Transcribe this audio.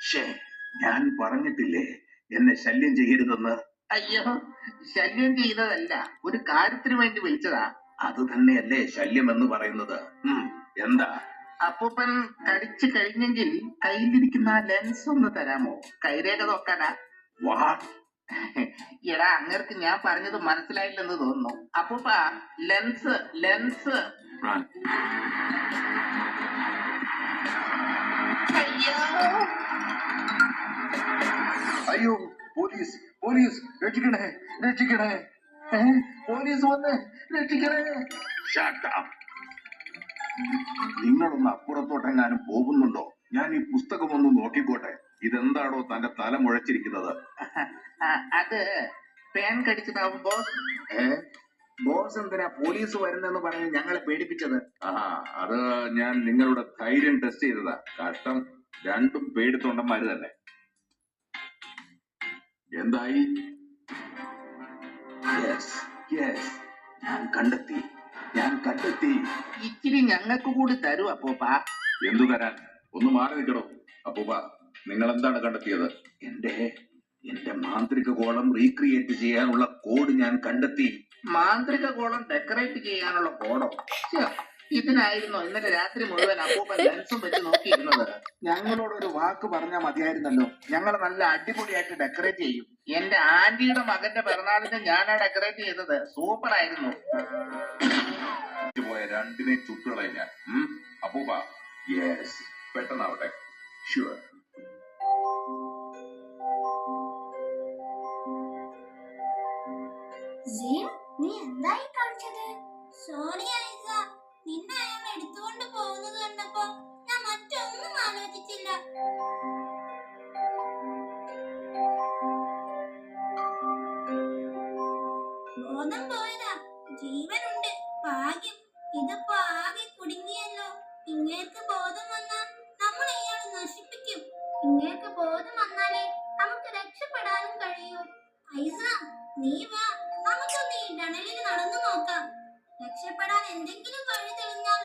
ഷേ, ഞാൻ പറഞ്ഞിട്ടില്ലേ എന്നെ ശല്യം ചെയ്യരുതെന്ന്. അയ്യോ, ശല്യം ചെയ്തതല്ല, ഒരു കാര്യത്തിന് വേണ്ടി വിളിച്ചതാ. അത് തന്നെയല്ലേ ശല്യം എന്ന് പറയുന്നത്. എന്താ? അപ്പൂപ്പൻ കടിച്ചു കഴിഞ്ഞെങ്കിൽ കയ്യിലിരിക്കുന്ന ആ ലെൻസ് ഒന്ന് തരാമോ? കൈരേഖ നോക്കാനാ. വാട്ട്? എടാ, അങ്ങർക്ക് ഞാൻ പറഞ്ഞത് മനസ്സിലായില്ലെന്ന് തോന്നുന്നു. അപ്പൂപ്പ, ലെൻസ് ലെൻസ്. അയ്യോ അയ്യോ, പോലീസ് പോലീസ്, രക്ഷിക്കണേ രക്ഷിക്കണേ, പോലീസ് വന്ന് രക്ഷിക്കണേ. Shut up. നിങ്ങളൊന്ന് അപ്പുറത്തോട്ടെങ്ങാനും പോകുന്നുണ്ടോ? ഞാൻ ഈ പുസ്തകം ഒന്ന് നോക്കിക്കോട്ടെ. ഇതെന്താണോ തന്റെ തല മുഴച്ചിരിക്കുന്നത്? അത് പേൻ കടിച്ചതാവും ബോസ്. ബോസ് എന്തിനാ പോലീസ് വരുന്നെന്ന് പറഞ്ഞ് ഞങ്ങളെ പേടിപ്പിച്ചത്? അത് ഞാൻ നിങ്ങളുടെ ധൈര്യം ടെസ്റ്റ് ചെയ്തതാ. കഷ്ടം, രണ്ടും പേടിത്തൊണ്ടന്മാര് തന്നെ. എന്തായി? ഞാൻ കണ്ടെത്തി. ഇച്ചിരി ഞങ്ങൾക്ക് കൂടി തരൂ അപ്പൂപ്പ. എന്തു തരാൻ? ഒന്ന് മാറി നിൽക്കണോ അപ്പൂപ്പ? നിങ്ങൾ എന്താണ് കണ്ടെത്തിയത്? എന്റെ മാന്ത്രിക ഗോളം റീക്രിയേറ്റ് ചെയ്യാനുള്ള കോഡ് ഞാൻ കണ്ടെത്തി. മാന്ത്രിക ഗോളം ഡെക്കറേറ്റ് ചെയ്യാനുള്ള കോഡോ? ഇതിനായിരുന്നു ഇന്നലെ രാത്രി മുഴുവൻ അപ്പൂപ്പൻ ലെൻസും വെച്ച് നോക്കിയിരുന്നത്. ഞങ്ങളോട് ഒരു വാക്ക് പറഞ്ഞാൽ മതിയായിരുന്നല്ലോ, ഞങ്ങൾ നല്ല അടിപൊളിയായിട്ട് ഡെക്കറേറ്റ് ചെയ്യും. എന്റെ ആന്റിയുടെ മകന്റെ പിറന്നാളിന് ഞാനാ ഡെക്കറേറ്റ് ചെയ്തത്. സൂപ്പർ ആയിരുന്നു. പോയ രണ്ടിനെ ചുട്ടുകളെ ഞാൻ. അപ്പൂപ്പ, യെസ്, പെട്ടെന്നാവട്ടെ. ഷുവർ. നീ എന്തായി കാണിച്ചത്? സോറി ഐസ, നിന്നെ അയാൾ എടുത്തുകൊണ്ട് പോകുന്നത് കണ്ടപ്പോ ഞാൻ മറ്റൊന്നും ആലോചിച്ചില്ല. ബോധം പോയതാ, ജീവനുണ്ട്. ഭാഗ്യം. ഇതിപ്പോ ആകെ കുടുങ്ങിയല്ലോ. ഇങ്ങേക്ക് ബോധം വന്നാൽ നമ്മൾ ഇയാളെ നശിപ്പിക്കും. ഇങ്ങേക്ക് ബോധം വന്നാലേ നമുക്ക് രക്ഷപ്പെടാനും കഴിയൂ. ഐസ, നീ വാ, നമുക്കൊന്ന് ഈ ടണലിൽ നടന്നു നോക്കാം. രക്ഷപ്പെടാൻ എന്തെങ്കിലും വഴി തെളിഞ്ഞാൽ